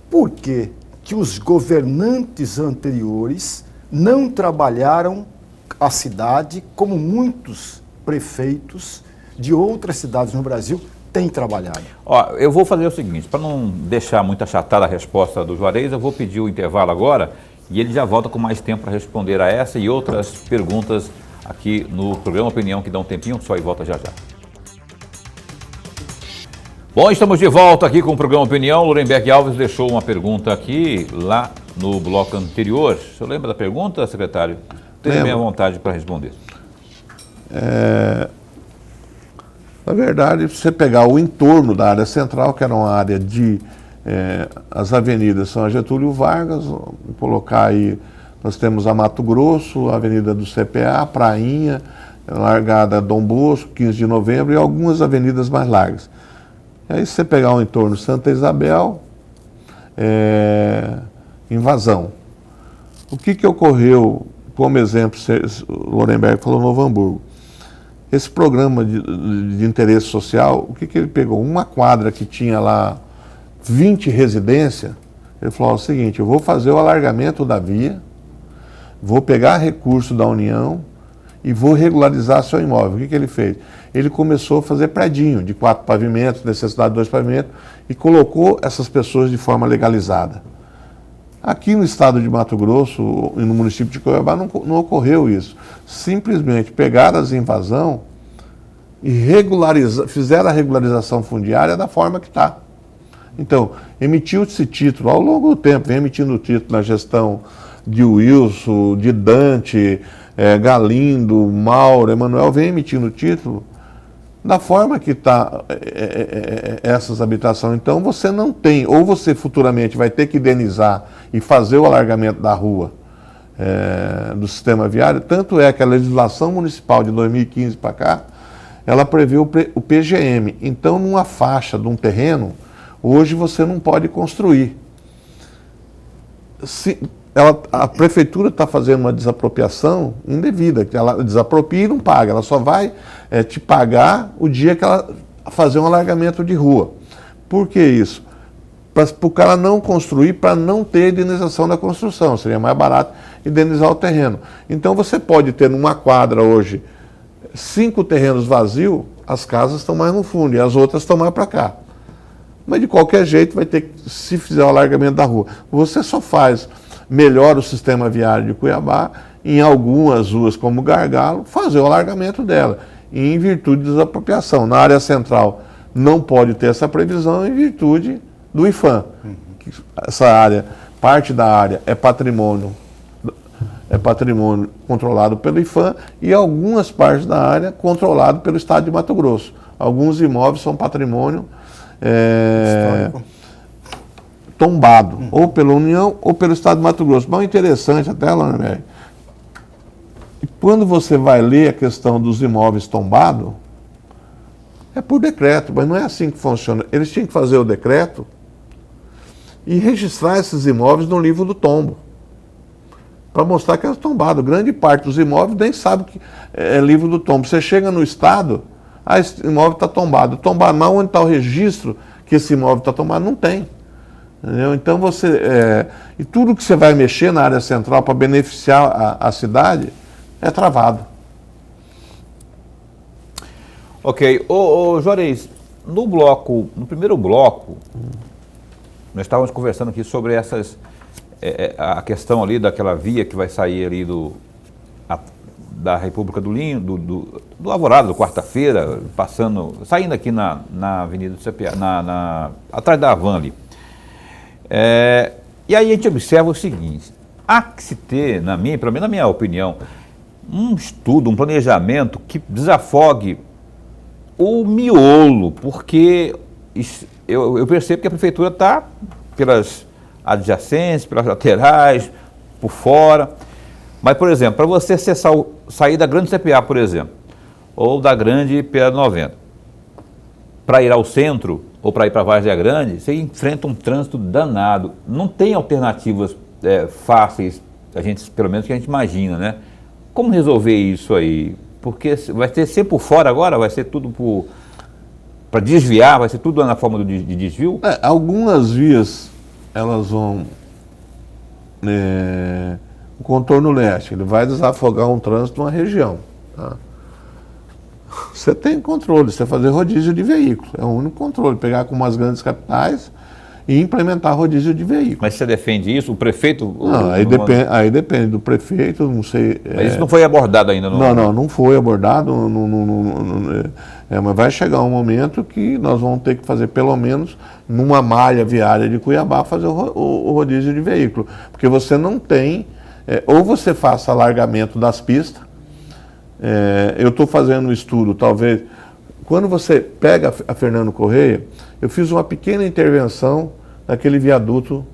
Por que os governantes anteriores não trabalharam a cidade como muitos prefeitos de outras cidades no Brasil têm trabalhado? Ó, eu vou fazer o seguinte, para não deixar muito achatada a resposta do Juarez, eu vou pedir o intervalo agora e ele já volta com mais tempo para responder a essa e outras perguntas aqui no programa Opinião, que dá um tempinho só e volta já já. Bom, estamos de volta aqui com o programa Opinião. Lorenberg Alves deixou uma pergunta aqui lá no bloco anterior. O senhor lembra da pergunta, secretário? Tenha bem à vontade para responder. Na verdade, se você pegar o entorno da área central, que era uma área de... as avenidas são a Getúlio Vargas, vou colocar aí, nós temos a Mato Grosso, a Avenida do CPA, Prainha, Largada Dom Bosco, 15 de novembro e algumas avenidas mais largas. E aí se você pegar o entorno Santa Isabel, Invasão. O que ocorreu, como exemplo, o Lorenberg falou Novo Hamburgo. Esse programa de interesse social, o que ele pegou? Uma quadra que tinha lá 20 residências, ele falou o seguinte, eu vou fazer o alargamento da via, vou pegar recurso da União e vou regularizar seu imóvel. O que ele fez? Ele começou a fazer predinho de 4 pavimentos, necessidade de 2 pavimentos, e colocou essas pessoas de forma legalizada. Aqui no estado de Mato Grosso e no município de Cuiabá não ocorreu isso. Simplesmente pegaram as invasões e fizeram a regularização fundiária da forma que está. Então, emitiu esse título ao longo do tempo, vem emitindo título na gestão de Wilson, de Dante, Galindo, Mauro, Emanuel, vem emitindo título da forma que está essas habitações. Então, você não tem, ou você futuramente vai ter que indenizar e fazer o alargamento da rua do sistema viário, tanto é que a legislação municipal de 2015 para cá, ela prevê o PGM. Então, numa faixa de um terreno, hoje você não pode construir. A prefeitura está fazendo uma desapropriação indevida, que ela desapropria e não paga, ela só vai te pagar o dia que ela fazer um alargamento de rua. Por que isso? Para o cara não construir, para não ter indenização da construção, seria mais barato indenizar o terreno. Então você pode ter numa quadra hoje 5 terrenos vazios, as casas estão mais no fundo e as outras estão mais para cá. Mas de qualquer jeito vai ter que, se fizer o alargamento da rua, você só melhora o sistema viário de Cuiabá, em algumas ruas como Gargalo, fazer o alargamento dela, e em virtude da desapropriação. Na área central não pode ter essa previsão em virtude do IFAM. Essa área, parte da área é patrimônio controlado pelo IFAM e algumas partes da área controlado pelo Estado de Mato Grosso. Alguns imóveis são patrimônio histórico tombado, ou pela União ou pelo Estado de Mato Grosso. Mas o interessante até, Lorenberg, quando você vai ler a questão dos imóveis tombados, é por decreto, mas não é assim que funciona. Eles tinham que fazer o decreto e registrar esses imóveis no livro do tombo, para mostrar que é tombado. Grande parte dos imóveis nem sabe que é livro do tombo. Você chega no Estado, esse imóvel está tombado. Tombado, mas onde está o registro que esse imóvel está tombado? Não tem. Entendeu? Então e tudo que você vai mexer na área central para beneficiar a cidade é travado. Ok. Juarez, no primeiro bloco, nós estávamos conversando aqui sobre a questão ali daquela via que vai sair ali da República do Linho, do Alvorada, do Quarta-feira, saindo aqui na Avenida do CPA, atrás da Havan ali. E aí a gente observa o seguinte, há que se ter, pelo menos na minha opinião, um estudo, um planejamento que desafogue o miolo, porque eu percebo que a prefeitura está pelas adjacências, pelas laterais, por fora. Mas, por exemplo, para você sair da grande CPA, por exemplo, ou da grande PA90, para ir ao centro ou para ir para Várzea Grande, você enfrenta um trânsito danado. Não tem alternativas fáceis, pelo menos que a gente imagina, né? Como resolver isso aí? Porque vai ser por fora agora, vai ser tudo para desviar, vai ser tudo na forma de desvio? Algumas vias, elas vão... o contorno leste, ele vai desafogar um trânsito numa região. Tá? Você tem controle, você fazer rodízio de veículo, é o único controle, pegar com umas grandes capitais e implementar rodízio de veículo. Mas você defende isso? O prefeito... Não, aí depende do prefeito, não sei... Mas isso não foi abordado ainda? Não foi abordado, mas vai chegar um momento que nós vamos ter que fazer, pelo menos, numa malha viária de Cuiabá, fazer o rodízio de veículo. Porque você não tem... ou você faça alargamento das pistas, eu estou fazendo um estudo, talvez... Quando você pega a Fernando Correia, eu fiz uma pequena intervenção naquele viaduto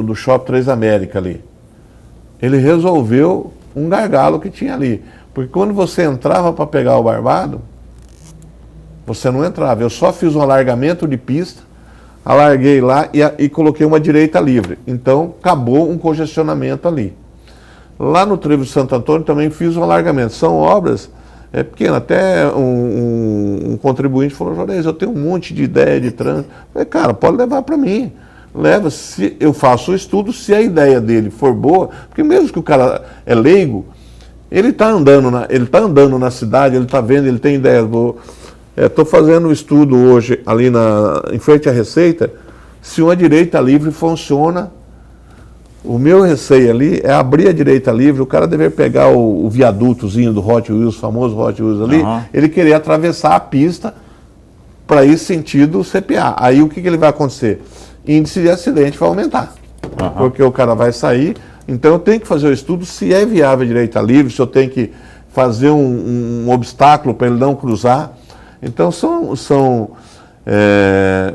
do Shopping Três América ali. Ele resolveu um gargalo que tinha ali. Porque quando você entrava para pegar o Barbado, você não entrava. Eu só fiz um alargamento de pista, alarguei lá e coloquei uma direita livre. Então, acabou um congestionamento ali. Lá no Trevo de Santo Antônio também fiz um alargamento. São obras pequenas. Até um contribuinte falou, Juarez, eu tenho um monte de ideia de trânsito. Eu falei, cara, pode levar para mim. Leva, se eu faço o estudo, se a ideia dele for boa, porque mesmo que o cara é leigo, ele está andando na cidade, ele está vendo, ele tem ideias boas. Estou fazendo um estudo hoje ali em frente à Receita, se uma direita livre funciona. O meu receio ali é abrir a direita livre, o cara deve pegar o viadutozinho do Hot Wheels, famoso Hot Wheels ali, ele querer atravessar a pista para ir sentido CPA. Aí o que ele vai acontecer? Índice de acidente vai aumentar, porque o cara vai sair. Então eu tenho que fazer o estudo se é viável a direita livre, se eu tenho que fazer um obstáculo para ele não cruzar. Então são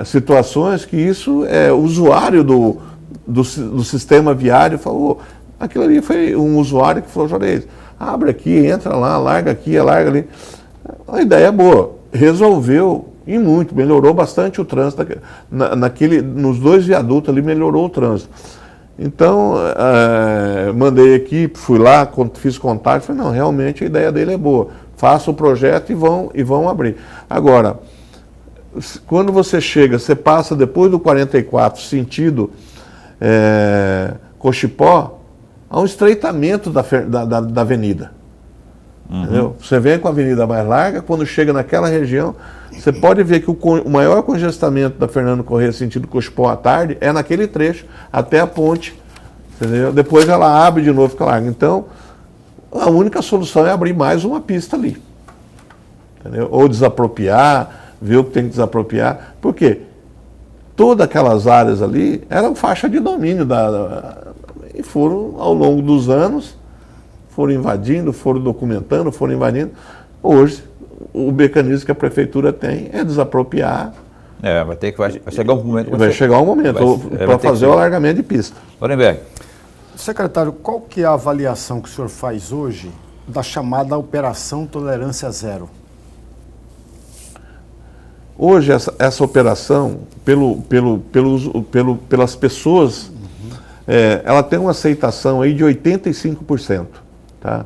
situações que isso usuário do sistema viário falou. Aquilo ali foi um usuário que falou, Juarez, abre aqui, entra lá, larga aqui, larga ali. A ideia é boa, resolveu e muito, melhorou bastante o trânsito nos dois viadutos ali, melhorou o trânsito. Então, mandei a equipe, fui lá, fiz contato, falei, não, realmente a ideia dele é boa, faça o projeto e vão abrir. Agora, quando você chega, você passa depois do 44, sentido Cochipó, há um estreitamento da avenida. Entendeu? Você vem com a avenida mais larga, quando chega naquela região, você pode ver que o maior congestamento da Fernando Correia sentido Cochipó à tarde é naquele trecho, até a ponte, entendeu? Depois ela abre de novo e fica larga. Então, a única solução é abrir mais uma pista ali. Entendeu? Ou desapropriar, ver o que tem que desapropriar. Por quê? Todas aquelas áreas ali eram faixa de domínio e foram, ao longo dos anos, foram invadindo, foram documentando, foram invadindo. Hoje, o mecanismo que a prefeitura tem é desapropriar. Vai chegar um momento. Vai chegar um momento para fazer o alargamento de pista. Lorenberg. Secretário, qual que é a avaliação que o senhor faz hoje da chamada Operação Tolerância Zero? Hoje, essa operação, pelas pessoas, ela tem uma aceitação aí de 85%. Tá?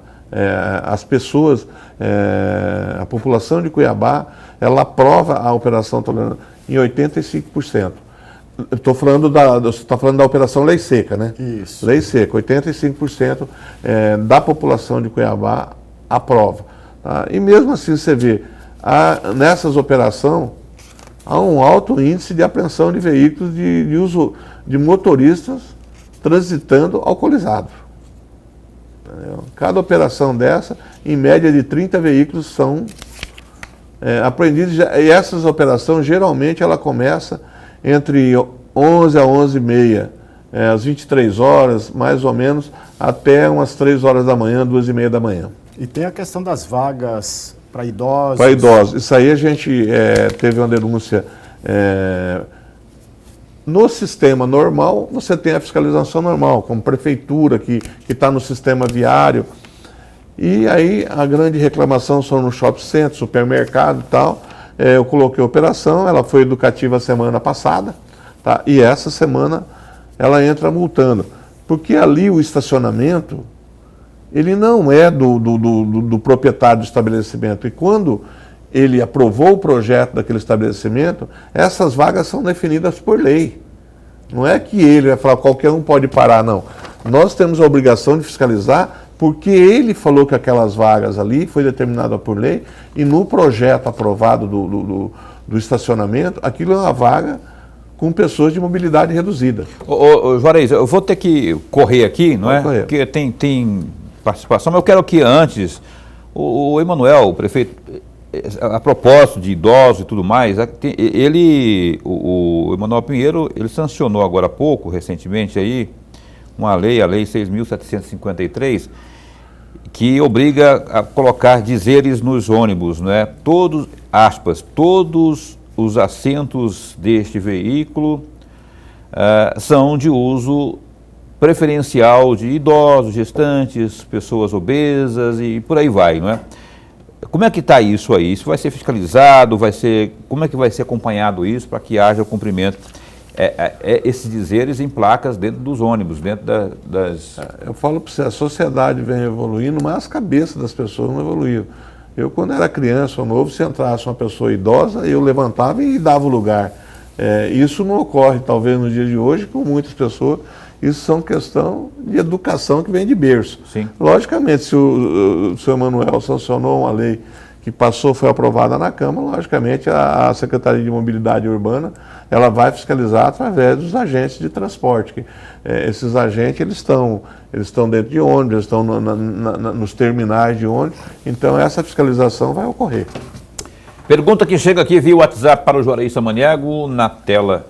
As pessoas, a população de Cuiabá, ela aprova a Operação Tolerância em 85%. Estou falando você está falando da Operação Lei Seca, né? Isso. Lei Seca, 85% da população de Cuiabá aprova. Tá? E mesmo assim você vê, nessas operações, há um alto índice de apreensão de veículos de uso de motoristas transitando alcoolizados. Cada operação dessa, em média de 30 veículos são apreendidos. E essas operações, geralmente, ela começa entre 11 a 11h30, às 23 horas, mais ou menos, até umas 3 horas da manhã, 2h30 da manhã. E tem a questão das vagas para idosos. Para idosos. Isso aí a gente teve uma denúncia. No sistema normal, você tem a fiscalização normal, como prefeitura, que está no sistema viário. E aí a grande reclamação são no shopping center, supermercado e tal, eu coloquei a operação, ela foi educativa a semana passada, tá? E essa semana ela entra multando. Porque ali o estacionamento, ele não é do proprietário do estabelecimento. E quando ele aprovou o projeto daquele estabelecimento, essas vagas são definidas por lei. Não é que ele vai falar qualquer um pode parar, não. Nós temos a obrigação de fiscalizar porque ele falou que aquelas vagas ali foi determinada por lei e no projeto aprovado do estacionamento, aquilo é uma vaga com pessoas de mobilidade reduzida. Juarez, eu vou ter que correr aqui, não é? Correr. Porque tem participação, mas eu quero que antes, o Emanuel, o prefeito, a propósito de idosos e tudo mais, o Emanuel Pinheiro, ele sancionou agora há pouco, recentemente aí, a lei 6.753, que obriga a colocar dizeres nos ônibus, não é? Todos, aspas, todos os assentos deste veículo são de uso preferencial de idosos, gestantes, pessoas obesas e por aí vai, não é? Como é que está isso aí? Isso vai ser fiscalizado? Como é que vai ser acompanhado isso para que haja o cumprimento? Esses dizeres em placas dentro dos ônibus, dentro das... Eu falo para você, a sociedade vem evoluindo, mas as cabeças das pessoas não evoluíram. Eu, quando era criança ou novo, se entrasse uma pessoa idosa, eu levantava e dava o lugar. Isso não ocorre, talvez, no dia de hoje, com muitas pessoas. Isso são questão de educação que vem de berço. Sim. Logicamente, se o senhor Emanuel sancionou uma lei que passou, foi aprovada na Câmara, logicamente a Secretaria de Mobilidade Urbana ela vai fiscalizar através dos agentes de transporte. Esses agentes eles estão dentro de ônibus, eles estão nos terminais de ônibus, então essa fiscalização vai ocorrer. Pergunta que chega aqui via WhatsApp para o Juarez Samaniego, na tela.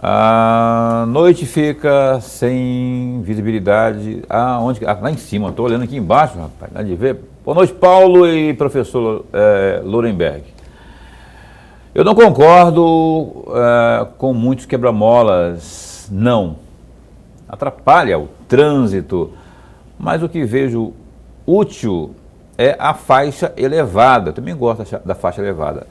A noite fica sem visibilidade. Onde? Lá em cima, estou olhando aqui embaixo, rapaz, dá de ver. Boa noite, Paulo e professor Lorenberg. Eu não concordo com muitos quebra-molas, não. Atrapalha o trânsito, mas o que vejo útil é a faixa elevada. Eu também gosto da faixa elevada.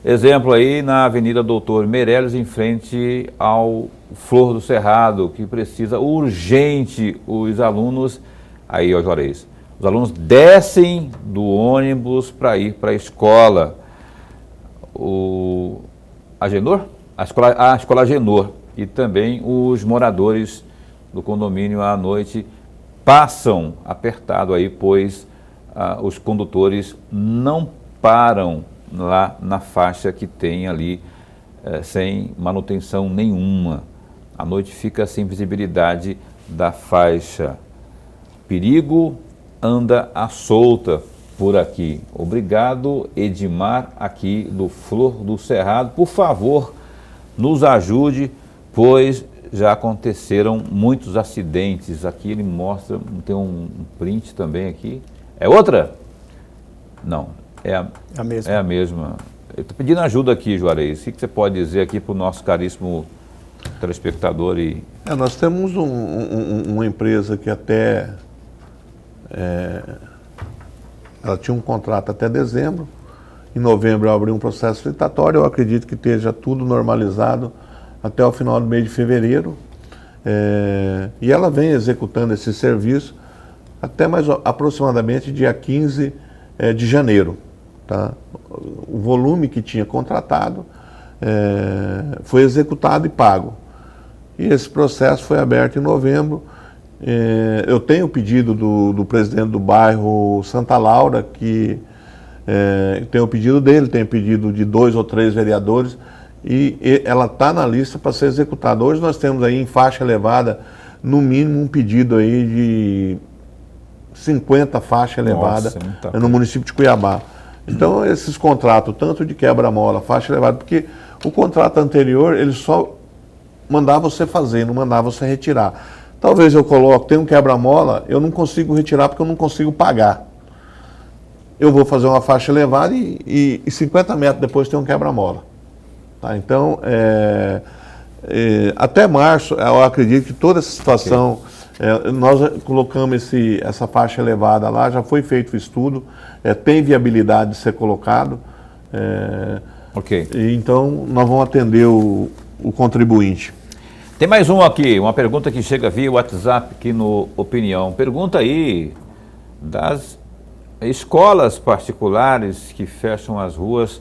Exemplo aí na Avenida Doutor Meireles, em frente ao Flor do Cerrado, que precisa urgente os alunos, aí ó Juarez, os alunos descem do ônibus para ir para a escola. A escola Agenor e também os moradores do condomínio à noite passam apertado aí, pois os condutores não param lá na faixa que tem ali sem manutenção nenhuma. A noite fica sem visibilidade da faixa. Perigo anda à solta por aqui. Obrigado, Edmar, aqui do Flor do Cerrado. Por favor, nos ajude, pois já aconteceram muitos acidentes. Aqui ele mostra, tem um print também aqui. É outra? Não, é a mesma. É a mesma. Eu estou pedindo ajuda aqui, Juarez. O que você pode dizer aqui para o nosso caríssimo telespectador? Nós temos uma empresa que até... ela tinha um contrato até dezembro, em novembro abriu um processo licitatório, eu acredito que esteja tudo normalizado até o final do mês de fevereiro, e ela vem executando esse serviço até mais aproximadamente dia 15 de janeiro. Tá? O volume que tinha contratado foi executado e pago. E esse processo foi aberto em novembro. Eu tenho pedido do presidente do bairro Santa Laura, que tem o pedido dele, tem pedido de 2 ou 3 vereadores, e ela está na lista para ser executada. Hoje nós temos aí em faixa elevada, no mínimo um pedido aí de 50 faixas elevadas no município de Cuiabá. Então esses contratos, tanto de quebra-mola, faixa elevada, porque o contrato anterior ele só mandava você fazer, não mandava você retirar. Talvez eu coloque, tem um quebra-mola, eu não consigo retirar porque eu não consigo pagar. Eu vou fazer uma faixa elevada e 50 metros depois tem um quebra-mola. Tá? Então, até março, eu acredito que toda essa situação, nós colocamos essa faixa elevada lá, já foi feito o estudo, tem viabilidade de ser colocado. Ok. E então, nós vamos atender o contribuinte. Tem mais um aqui, uma pergunta que chega via WhatsApp aqui no Opinião. Pergunta aí das escolas particulares que fecham as ruas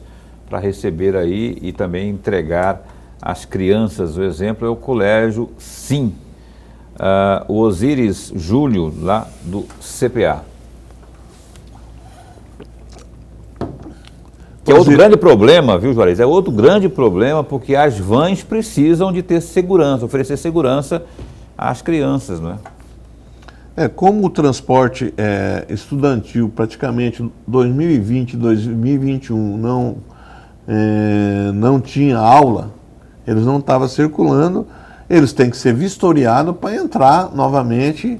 para receber aí e também entregar às crianças. O exemplo é o Colégio Sim, o Osíris Júlio, lá do CPA. Que é outro grande problema, viu, Juarez? É outro grande problema, porque as vans precisam de ter segurança, oferecer segurança às crianças, não é? Como o transporte estudantil, praticamente 2020, 2021, não tinha aula, eles não estavam circulando, eles têm que ser vistoriados para entrar novamente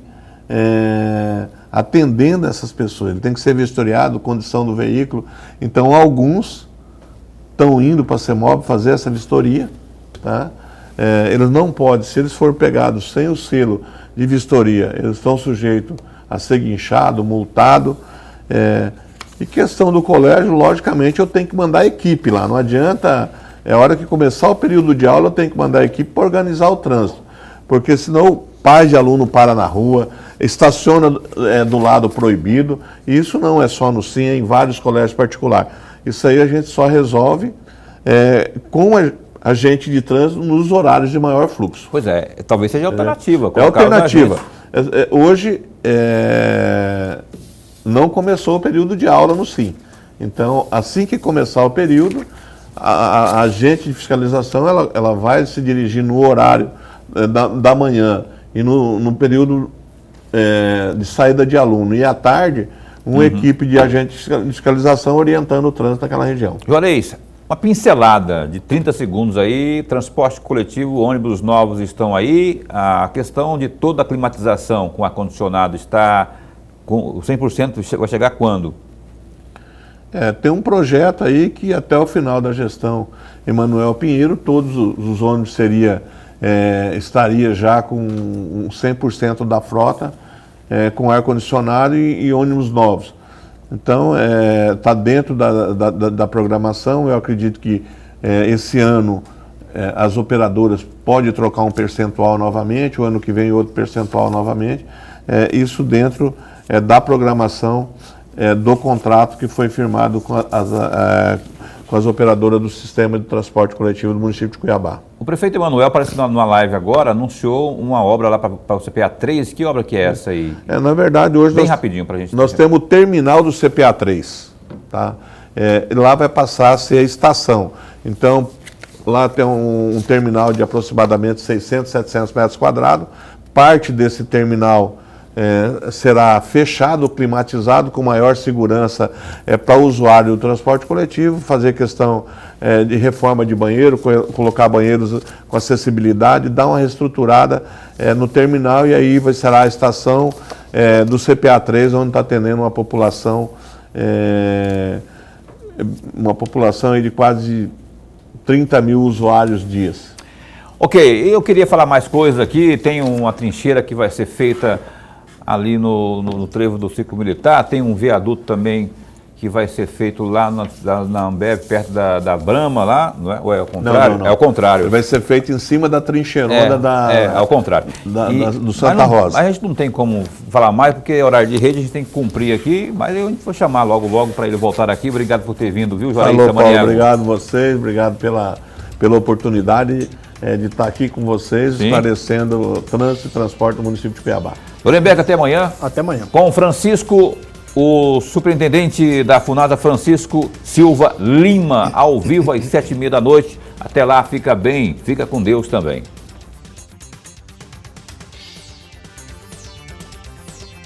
atendendo essas pessoas. Ele tem que ser vistoriado, condição do veículo. Então, alguns estão indo para a CEMOB fazer essa vistoria, tá? Eles não podem, se eles forem pegados sem o selo de vistoria, eles estão sujeitos a ser guinchado, multado. E questão do colégio, logicamente, eu tenho que mandar a equipe lá. Não adianta, a hora que começar o período de aula, eu tenho que mandar a equipe para organizar o trânsito. Porque senão pai de aluno para na rua, estaciona do lado proibido. E isso não é só no Sim, é em vários colégios particulares. Isso aí a gente só resolve com agente de trânsito nos horários de maior fluxo. Pois é, talvez seja alternativa. É alternativa. Hoje não começou o período de aula no Sim. Então, assim que começar o período, a agente de fiscalização ela vai se dirigir no horário da manhã e no período de saída de aluno. E à tarde, uma equipe de agentes de fiscalização orientando o trânsito naquela região. Juarez, uma pincelada de 30 segundos aí, transporte coletivo, ônibus novos estão aí, a questão de toda a climatização com ar-condicionado está com 100%, vai chegar quando? Tem um projeto aí que até o final da gestão Emanuel Pinheiro, todos os ônibus estaria já com 100% da frota, com ar-condicionado e ônibus novos. Então, está dentro da programação. Eu acredito que esse ano as operadoras podem trocar um percentual novamente, o ano que vem outro percentual novamente. Isso dentro da programação do contrato que foi firmado com as operadoras do sistema de transporte coletivo do município de Cuiabá. O prefeito Emanuel, aparecendo numa live agora, anunciou uma obra lá para o CPA 3. Que obra que é essa aí? Na verdade, hoje rapidinho para a gente. Nós temos o terminal do CPA 3. Tá? Lá vai passar a ser a estação. Então, lá tem um terminal de aproximadamente 600, 700 metros quadrados. Parte desse terminal será fechado, climatizado, com maior segurança para o usuário do transporte coletivo, fazer questão de reforma de banheiro, colocar banheiros com acessibilidade, dar uma reestruturada no terminal, e aí será a estação do CPA 3, onde está atendendo uma população aí de quase 30 mil usuários dias. Ok, eu queria falar mais coisas aqui. Tem uma trincheira que vai ser feita ali no trevo do Ciclo Militar, tem um viaduto também que vai ser feito lá na Ambev, perto da Brahma lá, não é? Ou é ao contrário? Não. É ao contrário. Vai ser feito em cima da trincheirona ao contrário. Do Santa Rosa. A gente não tem como falar mais, porque é horário de rede, a gente tem que cumprir aqui, mas a gente vai chamar logo para ele voltar aqui. Obrigado por ter vindo, viu, Juarez Paulo, Samaniego? obrigado a vocês, obrigado pela oportunidade de estar aqui com vocês, esclarecendo o trânsito e transporte do município de Cuiabá. Lorenberg, até amanhã. Até amanhã. Com o Francisco, o superintendente da FUNASA, Francisco Silva Lima, ao vivo às 7h30 da noite. Até lá, fica bem, fica com Deus também.